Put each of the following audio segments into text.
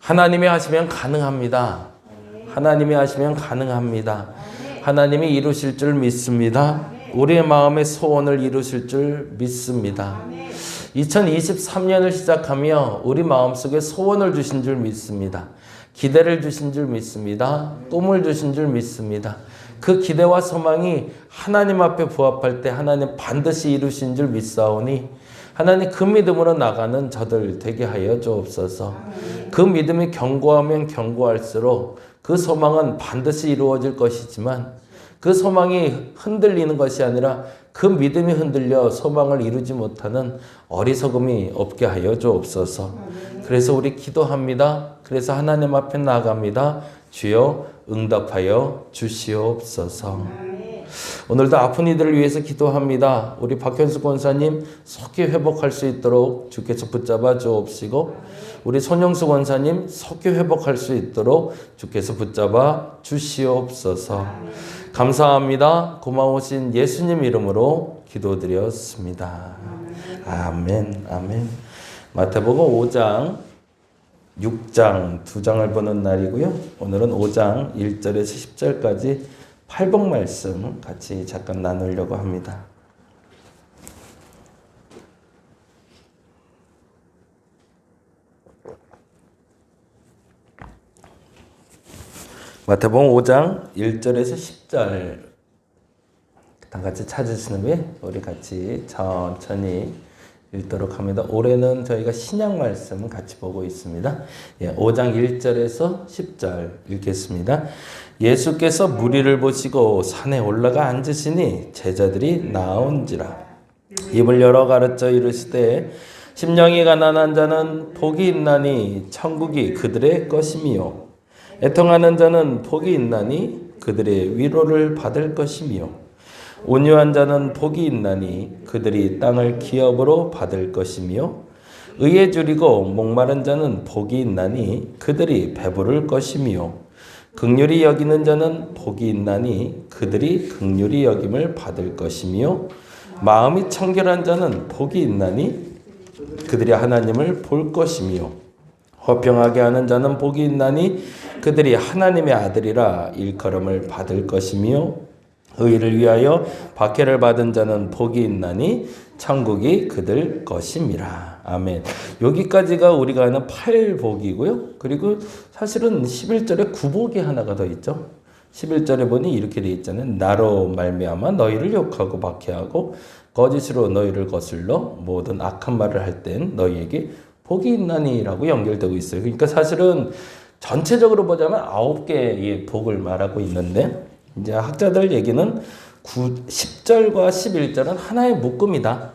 하나님이 하시면 가능합니다. 하나님이 하시면 가능합니다. 하나님이 이루실 줄 믿습니다. 우리의 마음의 소원을 이루실 줄 믿습니다. 2023년을 시작하며 우리 마음속에 소원을 주신 줄 믿습니다. 기대를 주신 줄 믿습니다. 꿈을 주신 줄 믿습니다. 그 기대와 소망이 하나님 앞에 부합할 때 하나님 반드시 이루신 줄 믿사오니 하나님 그 믿음으로 나가는 저들 되게 하여 주옵소서. 그 믿음이 견고하면 견고할수록 그 소망은 반드시 이루어질 것이지만 그 소망이 흔들리는 것이 아니라 그 믿음이 흔들려 소망을 이루지 못하는 어리석음이 없게 하여 주옵소서. 그래서 우리 기도합니다. 그래서 하나님 앞에 나아갑니다. 주여 응답하여 주시옵소서. 오늘도 아픈 이들을 위해서 기도합니다. 우리 박현수 권사님 속히 회복할 수 있도록 주께서 붙잡아 주옵시고 우리 손영수 권사님 속히 회복할 수 있도록 주께서 붙잡아 주시옵소서. 감사합니다. 고마우신 예수님 이름으로 기도드렸습니다. 아멘. 아멘. 마태복음 5장 6장 두 장을 보는 날이고요. 오늘은 5장 1절에서 10절까지 8복 말씀 같이 잠깐 나누려고 합니다. 마태복음 5장 1절에서 10절 다 같이 찾으시는 후에 우리 같이 천천히 읽도록 합니다. 올해는 저희가 신약 말씀 같이 보고 있습니다. 5장 1절에서 10절 읽겠습니다. 예수께서 무리를 보시고 산에 올라가 앉으시니 제자들이 나온지라. 입을 열어 가르쳐 이르시되 심령이 가난한 자는 복이 있나니 천국이 그들의 것이미요. 애통하는 자는 복이 있나니 그들의 위로를 받을 것이미요. 온유한 자는 복이 있나니 그들이 땅을 기업으로 받을 것이며 의에 줄이고 목마른 자는 복이 있나니 그들이 배부를 것이며 긍휼히 여기는 자는 복이 있나니 그들이 긍휼히 여김을 받을 것이며 마음이 청결한 자는 복이 있나니 그들이 하나님을 볼 것이며 화평하게 하는 자는 복이 있나니 그들이 하나님의 아들이라 일컬음을 받을 것이며 의를 위하여 박해를 받은 자는 복이 있나니 천국이 그들 것임이라. 아멘. 여기까지가 우리가 아는 8복이고요. 그리고 사실은 11절에 9복이 하나가 더 있죠. 11절에 보니 이렇게 되어 있잖아요. 나로 말미암아 너희를 욕하고 박해하고 거짓으로 너희를 거슬러 모든 악한 말을 할 땐 너희에게 복이 있나니라고 연결되고 있어요. 그러니까 사실은 전체적으로 보자면 9개의 복을 말하고 있는데 이제 학자들 얘기는 10절과 11절은 하나의 묶음이다.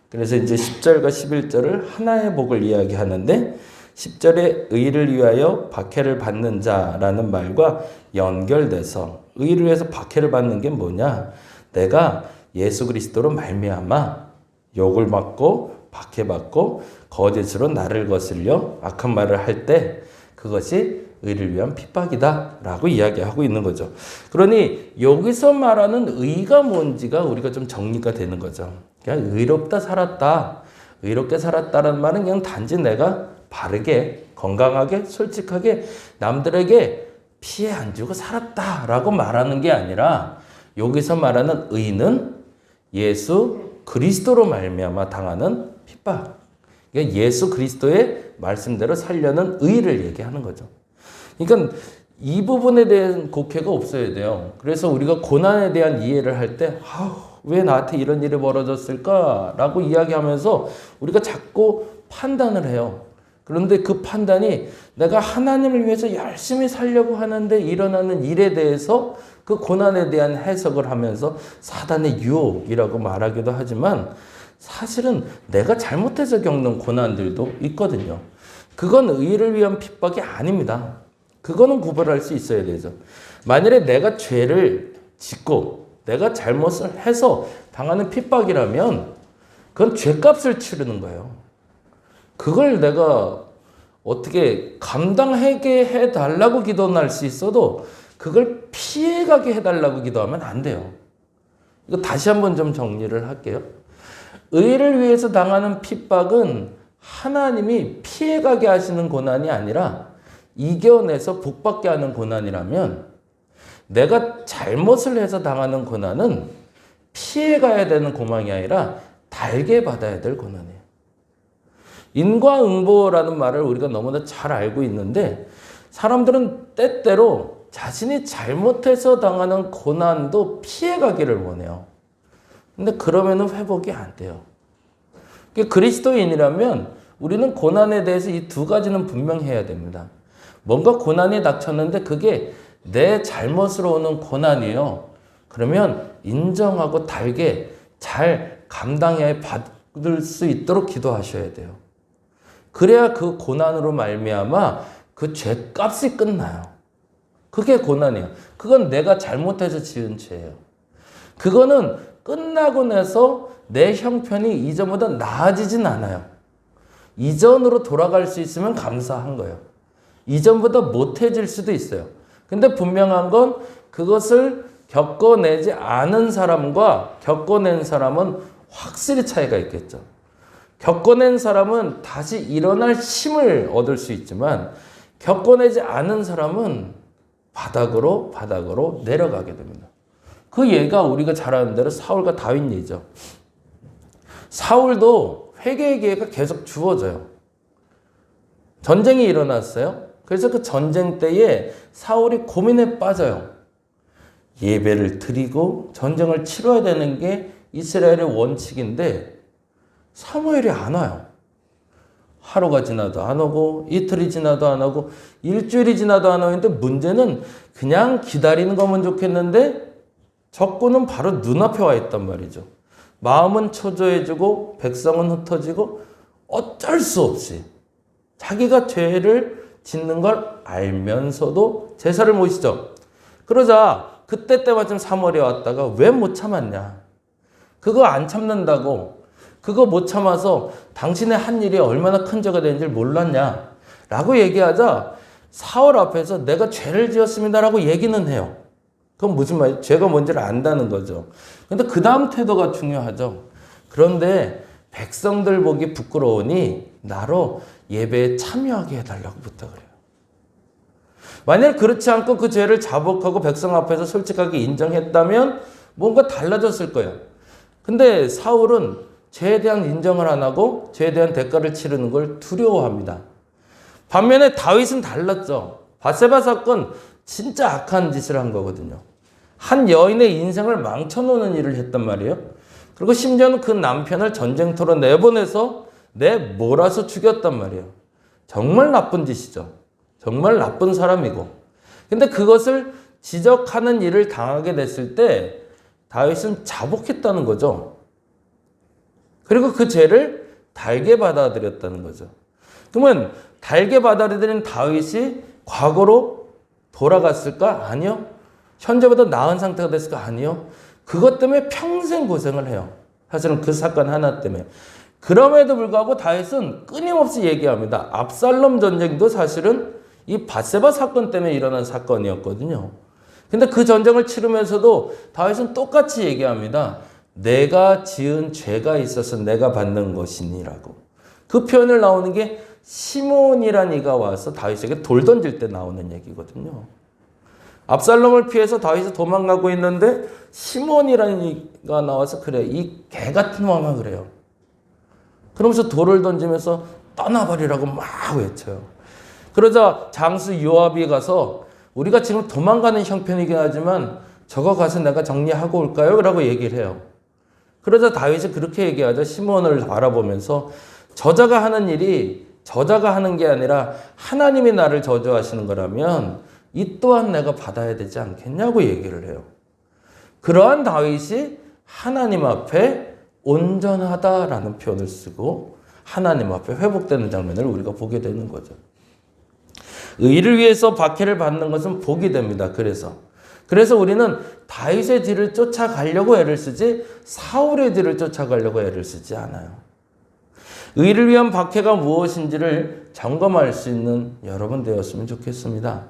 그래서 이제 10절과 11절을 하나의 복을 이야기하는데 10절에 의를 위하여 박해를 받는 자라는 말과 연결돼서 의를 위해서 박해를 받는 게 뭐냐? 내가 예수 그리스도로 말미암아 욕을 받고 박해받고 거짓으로 나를 거슬려 악한 말을 할 때 그것이 의를 위한 핍박이다 라고 이야기하고 있는 거죠. 그러니 여기서 말하는 의가 뭔지가 우리가 좀 정리가 되는 거죠. 그냥 의롭다 살았다. 의롭게 살았다는 말은 그냥 단지 내가 바르게 건강하게 솔직하게 남들에게 피해 안 주고 살았다라고 말하는 게 아니라 여기서 말하는 의는 예수 그리스도로 말미암아 당하는 핍박. 그러니까 예수 그리스도의 말씀대로 살려는 의를 얘기하는 거죠. 그러니까 이 부분에 대한 곡해가 없어야 돼요. 그래서 우리가 고난에 대한 이해를 할 때 왜 나한테 이런 일이 벌어졌을까라고 이야기하면서 우리가 자꾸 판단을 해요. 그런데 그 판단이 내가 하나님을 위해서 열심히 살려고 하는데 일어나는 일에 대해서 그 고난에 대한 해석을 하면서 사단의 유혹이라고 말하기도 하지만 사실은 내가 잘못해서 겪는 고난들도 있거든요. 그건 의를 위한 핍박이 아닙니다. 그거는 구별할 수 있어야 되죠. 만일에 내가 죄를 짓고 내가 잘못을 해서 당하는 핍박이라면 그건 죄값을 치르는 거예요. 그걸 내가 어떻게 감당하게 해달라고 기도는 할 수 있어도 그걸 피해가게 해달라고 기도하면 안 돼요. 이거 다시 한번 좀 정리를 할게요. 의를 위해서 당하는 핍박은 하나님이 피해가게 하시는 고난이 아니라 이겨내서 복받게 하는 고난이라면 내가 잘못을 해서 당하는 고난은 피해가야 되는 고난이 아니라 달게 받아야 될 고난이에요. 인과응보라는 말을 우리가 너무나 잘 알고 있는데 사람들은 때때로 자신이 잘못해서 당하는 고난도 피해가기를 원해요. 근데 그러면은 회복이 안 돼요. 그리스도인이라면 우리는 고난에 대해서 이 두 가지는 분명해야 됩니다. 뭔가 고난이 닥쳤는데 그게 내 잘못으로 오는 고난이에요. 그러면 인정하고 달게 잘 감당해 받을 수 있도록 기도하셔야 돼요. 그래야 그 고난으로 말미암아 그 죄값이 끝나요. 그게 고난이에요. 그건 내가 잘못해서 지은 죄예요. 그거는 끝나고 나서 내 형편이 이전보다 나아지진 않아요. 이전으로 돌아갈 수 있으면 감사한 거예요. 이전보다 못해질 수도 있어요. 근데 분명한 건 그것을 겪어내지 않은 사람과 겪어낸 사람은 확실히 차이가 있겠죠. 겪어낸 사람은 다시 일어날 힘을 얻을 수 있지만 겪어내지 않은 사람은 바닥으로 내려가게 됩니다. 그 예가 우리가 잘 아는 대로 사울과 다윗 예죠. 사울도 회개의 기회가 계속 주어져요. 전쟁이 일어났어요. 그래서 그 전쟁 때에 사울이 고민에 빠져요. 예배를 드리고 전쟁을 치러야 되는 게 이스라엘의 원칙인데 사무엘이 안 와요. 하루가 지나도 안 오고 이틀이 지나도 안 오고 일주일이 지나도 안 오는데 문제는 그냥 기다리는 거면 좋겠는데 적군은 바로 눈앞에 와 있단 말이죠. 마음은 초조해지고 백성은 흩어지고 어쩔 수 없이 자기가 죄를 짓는 걸 알면서도 제사를 모시죠. 그러자 그때 때마침 사무엘이 왔다가 왜 못 참았냐. 그거 안 참는다고 그거 못 참아서 당신의 한 일이 얼마나 큰 죄가 되는지 몰랐냐 라고 얘기하자 사울 앞에서 내가 죄를 지었습니다 라고 얘기는 해요. 그건 무슨 말이에요? 죄가 뭔지를 안다는 거죠. 근데 그 다음 태도가 중요하죠. 그런데 백성들 보기 부끄러우니 나로 예배에 참여하게 해달라고 부탁을 해요. 만약 그렇지 않고 그 죄를 자복하고 백성 앞에서 솔직하게 인정했다면 뭔가 달라졌을 거예요. 근데 사울은 죄에 대한 인정을 안 하고 죄에 대한 대가를 치르는 걸 두려워합니다. 반면에 다윗은 달랐죠. 밧세바 사건 진짜 악한 짓을 한 거거든요. 한 여인의 인생을 망쳐놓는 일을 했단 말이에요. 그리고 심지어는 그 남편을 전쟁터로 내보내서 몰아서 죽였단 말이에요. 정말 나쁜 짓이죠. 정말 나쁜 사람이고. 근데 그것을 지적하는 일을 당하게 됐을 때 다윗은 자복했다는 거죠. 그리고 그 죄를 달게 받아들였다는 거죠. 그러면 달게 받아들인 다윗이 과거로 돌아갔을까? 아니요. 현재보다 나은 상태가 됐을까? 아니요. 그것 때문에 평생 고생을 해요. 사실은 그 사건 하나 때문에. 그럼에도 불구하고 다윗은 끊임없이 얘기합니다. 압살롬 전쟁도 사실은 이 밧세바 사건 때문에 일어난 사건이었거든요. 근데 그 전쟁을 치르면서도 다윗은 똑같이 얘기합니다. 내가 지은 죄가 있어서 내가 받는 것이니라고. 그 표현을 나오는 게 시몬이란 이가 와서 다윗에게 돌 던질 때 나오는 얘기거든요. 압살롬을 피해서 다윗이 도망가고 있는데 시몬이라는 이가 나와서 그래, 이 개 같은 왕아 그래요. 그러면서 돌을 던지면서 떠나버리라고 막 외쳐요. 그러자 장수 요압이 가서 우리가 지금 도망가는 형편이긴 하지만 저거 가서 내가 정리하고 올까요? 라고 얘기를 해요. 그러자 다윗이 그렇게 얘기하죠. 시몬을 알아보면서 저자가 하는 일이 저자가 하는 게 아니라 하나님이 나를 저주하시는 거라면 이 또한 내가 받아야 되지 않겠냐고 얘기를 해요. 그러한 다윗이 하나님 앞에 온전하다라는 표현을 쓰고 하나님 앞에 회복되는 장면을 우리가 보게 되는 거죠. 의를 위해서 박해를 받는 것은 복이 됩니다. 그래서 우리는 다윗의 뒤를 쫓아가려고 애를 쓰지 사울의 뒤를 쫓아가려고 애를 쓰지 않아요. 의를 위한 박해가 무엇인지를 점검할 수 있는 여러분 되었으면 좋겠습니다.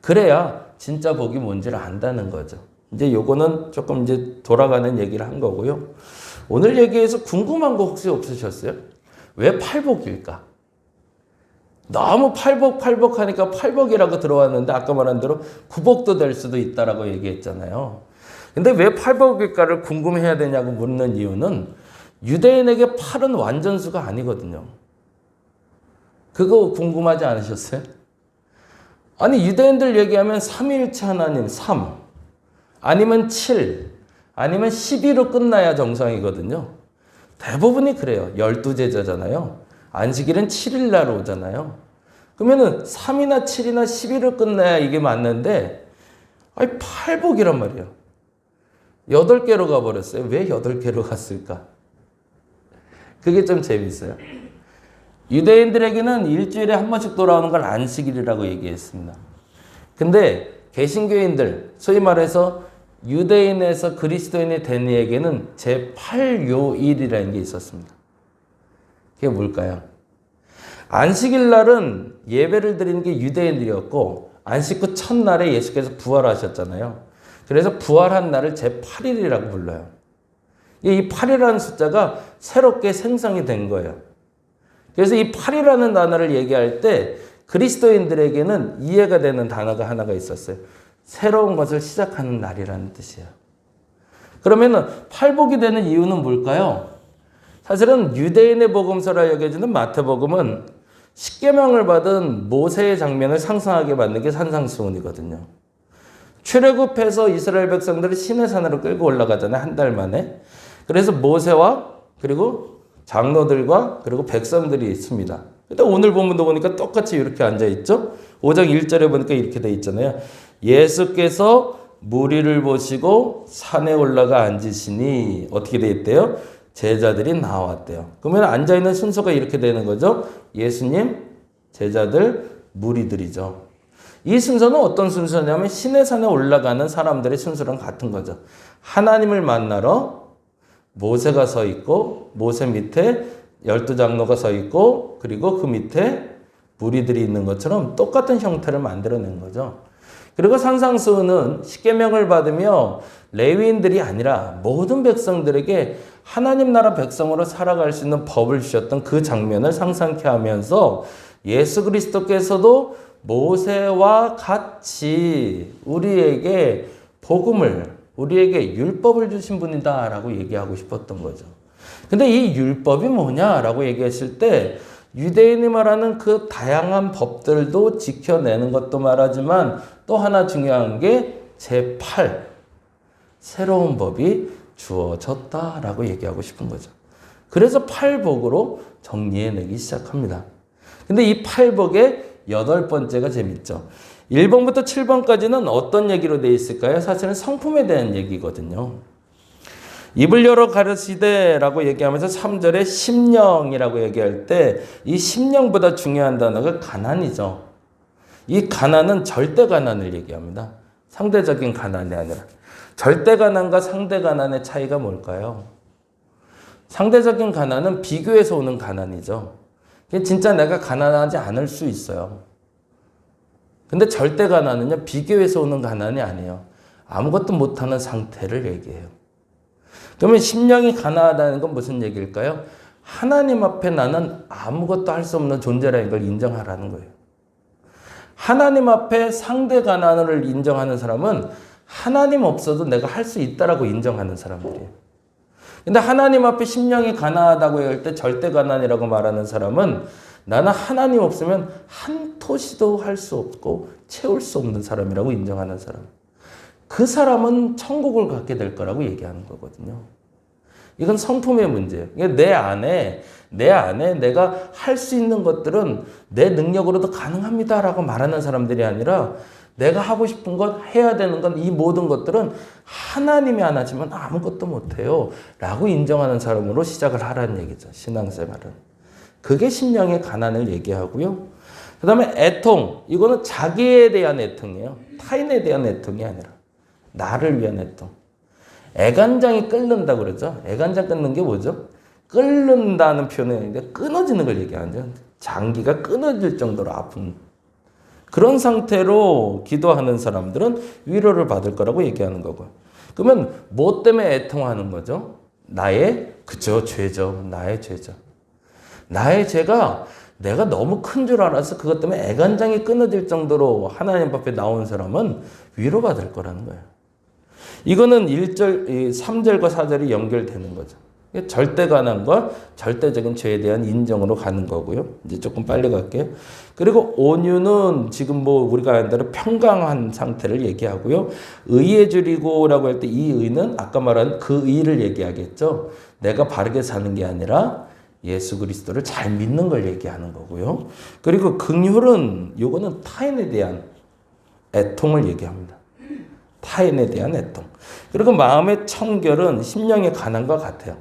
그래야 진짜 복이 뭔지를 안다는 거죠. 이제 요거는 조금 이제 돌아가는 얘기를 한 거고요. 오늘 얘기에서 궁금한 거 혹시 없으셨어요? 왜 팔복일까? 너무 팔복 하니까 팔복이라고 들어왔는데 아까 말한 대로 구복도 될 수도 있다라고 얘기했잖아요. 근데 왜 팔복일까를 궁금해야 되냐고 묻는 이유는 유대인에게 팔은 완전수가 아니거든요. 그거 궁금하지 않으셨어요? 아니 유대인들 얘기하면 삼위일체 하나님 3 아니면 7 아니면 12로 끝나야 정상이거든요. 대부분이 그래요. 12제자잖아요. 안식일은 7일 날 오잖아요. 그러면은 3이나 7이나 12로 끝나야 이게 맞는데 아니 팔복이란 말이에요. 8개로 가버렸어요. 왜 8개로 갔을까? 그게 좀 재밌어요. 유대인들에게는 일주일에 한 번씩 돌아오는 걸 안식일이라고 얘기했습니다. 근데 개신교인들, 소위 말해서 유대인에서 그리스도인이 된 이에게는 제8요일이라는 게 있었습니다. 그게 뭘까요? 안식일 날은 예배를 드리는 게 유대인들이었고 안식 후 첫날에 예수께서 부활하셨잖아요. 그래서 부활한 날을 제8일이라고 불러요. 이 8이라는 숫자가 새롭게 생성이 된 거예요. 그래서 이 8이라는 단어를 얘기할 때 그리스도인들에게는 이해가 되는 단어가 하나가 있었어요. 새로운 것을 시작하는 날이라는 뜻이에요. 그러면은 팔복이 되는 이유는 뭘까요? 사실은 유대인의 복음서라 여겨지는 마태복음은 십계명을 받은 모세의 장면을 상상하게 만든 게 산상수훈이거든요. 출애굽해서 이스라엘 백성들을 시내산으로 끌고 올라가잖아요. 한 달 만에. 그래서 모세와 그리고 장로들과 그리고 백성들이 있습니다. 근데 오늘 본문도 보니까 똑같이 이렇게 앉아있죠. 5장 1절에 보니까 이렇게 돼 있잖아요. 예수께서 무리를 보시고 산에 올라가 앉으시니 어떻게 돼 있대요? 제자들이 나왔대요. 그러면 앉아있는 순서가 이렇게 되는 거죠. 예수님, 제자들, 무리들이죠. 이 순서는 어떤 순서냐면 시내산에 올라가는 사람들의 순서랑 같은 거죠. 하나님을 만나러 모세가 서 있고 모세 밑에 12장로가 서 있고 그리고 그 밑에 무리들이 있는 것처럼 똑같은 형태를 만들어낸 거죠. 그리고 산상수훈은 십계명을 받으며 레위인들이 아니라 모든 백성들에게 하나님 나라 백성으로 살아갈 수 있는 법을 주셨던 그 장면을 상상케 하면서 예수 그리스도께서도 모세와 같이 우리에게 복음을, 우리에게 율법을 주신 분이다라고 얘기하고 싶었던 거죠. 근데 이 율법이 뭐냐라고 얘기했을 때 유대인이 말하는 그 다양한 법들도 지켜내는 것도 말하지만 또 하나 중요한 게 제8, 새로운 법이 주어졌다라고 얘기하고 싶은 거죠. 그래서 팔복으로 정리해내기 시작합니다. 근데 이 팔복의 8번째가 재밌죠. 1번부터 7번까지는 어떤 얘기로 되어 있을까요? 사실은 성품에 대한 얘기거든요. 입을 열어 가르치되라고 얘기하면서 3절에 심령이라고 얘기할 때 이 심령보다 중요한 단어가 가난이죠. 이 가난은 절대 가난을 얘기합니다. 상대적인 가난이 아니라. 절대 가난과 상대 가난의 차이가 뭘까요? 상대적인 가난은 비교해서 오는 가난이죠. 진짜 내가 가난하지 않을 수 있어요. 근데 절대 가난은요, 비교해서 오는 가난이 아니에요. 아무것도 못하는 상태를 얘기해요. 그러면 심령이 가난하다는 건 무슨 얘기일까요? 하나님 앞에 나는 아무것도 할 수 없는 존재라는 걸 인정하라는 거예요. 하나님 앞에 상대 가난을 인정하는 사람은 하나님 없어도 내가 할 수 있다라고 인정하는 사람들이에요. 근데 하나님 앞에 심령이 가난하다고 할 때 절대 가난이라고 말하는 사람은 나는 하나님 없으면 한 토시도 할 수 없고 채울 수 없는 사람이라고 인정하는 사람. 그 사람은 천국을 갖게 될 거라고 얘기하는 거거든요. 이건 성품의 문제예요. 내 안에 내가 할 수 있는 것들은 내 능력으로도 가능합니다라고 말하는 사람들이 아니라 내가 하고 싶은 것, 해야 되는 건 이 모든 것들은 하나님이 안 하시면 아무것도 못해요 라고 인정하는 사람으로 시작을 하라는 얘기죠. 신앙생활은. 그게 심령의 가난을 얘기하고요. 그 다음에 애통. 이거는 자기에 대한 애통이에요. 타인에 대한 애통이 아니라 나를 위한 애통. 애간장이 끓는다 그러죠. 애간장 끓는 게 뭐죠? 끓는다는 표현인데 끊어지는 걸 얘기하죠. 장기가 끊어질 정도로 아픈 그런 상태로 기도하는 사람들은 위로를 받을 거라고 얘기하는 거고요. 그러면 뭐 때문에 애통하는 거죠? 죄죠. 나의 죄죠. 나의 죄가 내가 너무 큰 줄 알아서 그것 때문에 애간장이 끊어질 정도로 하나님 앞에 나온 사람은 위로받을 거라는 거예요. 이거는 3절과 4절이 연결되는 거죠. 절대 가난과 절대적인 죄에 대한 인정으로 가는 거고요. 이제 조금 빨리 갈게요. 그리고 온유는 지금 뭐 우리가 아는 대로 평강한 상태를 얘기하고요. 의에 줄이고라고 할 때 이 의는 아까 말한 그 의를 얘기하겠죠. 내가 바르게 사는 게 아니라 예수 그리스도를 잘 믿는 걸 얘기하는 거고요. 그리고 긍휼은 요거는 타인에 대한 애통을 얘기합니다. 타인에 대한 애통. 그리고 마음의 청결은 심령의 가난과 같아요.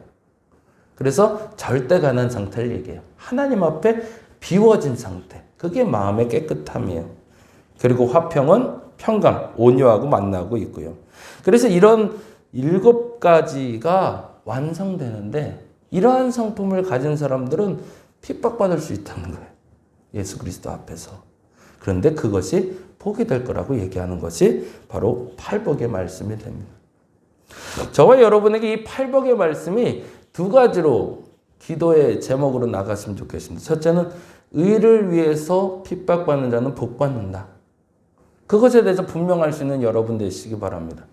그래서 절대 가난 상태를 얘기해요. 하나님 앞에 비워진 상태. 그게 마음의 깨끗함이에요. 그리고 화평은 평강, 온유하고 만나고 있고요. 그래서 이런 7가지가 완성되는데 이러한 성품을 가진 사람들은 핍박받을 수 있다는 거예요. 예수 그리스도 앞에서. 그런데 그것이 복이 될 거라고 얘기하는 것이 바로 팔복의 말씀이 됩니다. 저와 여러분에게 이 팔복의 말씀이 2가지로 기도의 제목으로 나갔으면 좋겠습니다. 첫째는 의를 위해서 핍박받는 자는 복받는다. 그것에 대해서 분명할 수 있는 여러분 되시기 바랍니다.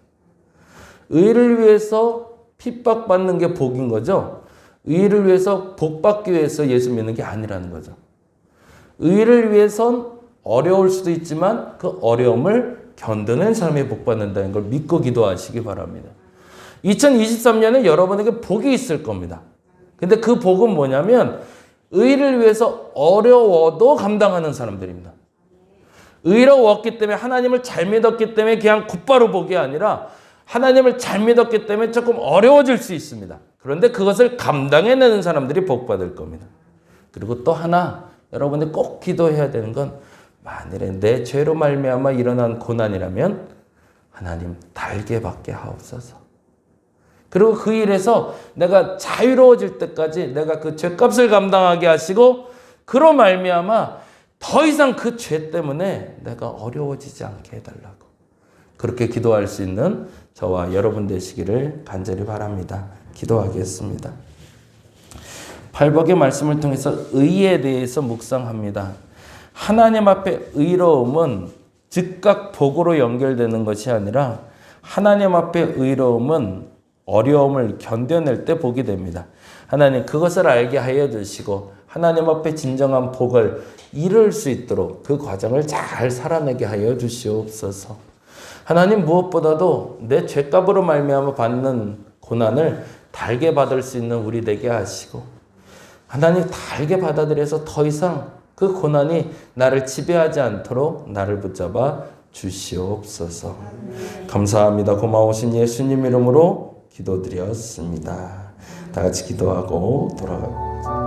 의를 위해서 핍박받는 게 복인 거죠. 의를 위해서 복받기 위해서 예수 믿는 게 아니라는 거죠. 의를 위해선 어려울 수도 있지만 그 어려움을 견뎌낸 사람이 복받는다는 걸 믿고 기도하시기 바랍니다. 2023년에 여러분에게 복이 있을 겁니다. 근데 그 복은 뭐냐면 의를 위해서 어려워도 감당하는 사람들입니다. 의로웠기 때문에 하나님을 잘 믿었기 때문에 그냥 곧바로 복이 아니라 하나님을 잘 믿었기 때문에 조금 어려워질 수 있습니다. 그런데 그것을 감당해내는 사람들이 복받을 겁니다. 그리고 또 하나 여러분이 꼭 기도해야 되는 건 만일에 내 죄로 말미암아 일어난 고난이라면 하나님 달게 받게 하옵소서. 그리고 그 일에서 내가 자유로워질 때까지 내가 그 죄값을 감당하게 하시고 그로 말미암아 더 이상 그 죄 때문에 내가 어려워지지 않게 해달라고 그렇게 기도할 수 있는 저와 여러분 되시기를 간절히 바랍니다. 기도하겠습니다. 팔복의 말씀을 통해서 의에 대해서 묵상합니다. 하나님 앞에 의로움은 즉각 복으로 연결되는 것이 아니라 하나님 앞에 의로움은 어려움을 견뎌낼 때 복이 됩니다. 하나님 그것을 알게 하여 주시고 하나님 앞에 진정한 복을 이룰 수 있도록 그 과정을 잘 살아내게 하여 주시옵소서. 하나님 무엇보다도 내 죄값으로 말미암아 받는 고난을 달게 받을 수 있는 우리 되게 하시고 하나님 달게 받아들여서 더 이상 그 고난이 나를 지배하지 않도록 나를 붙잡아 주시옵소서. 감사합니다. 고마우신 예수님 이름으로 기도드렸습니다. 다 같이 기도하고 돌아가겠습니다.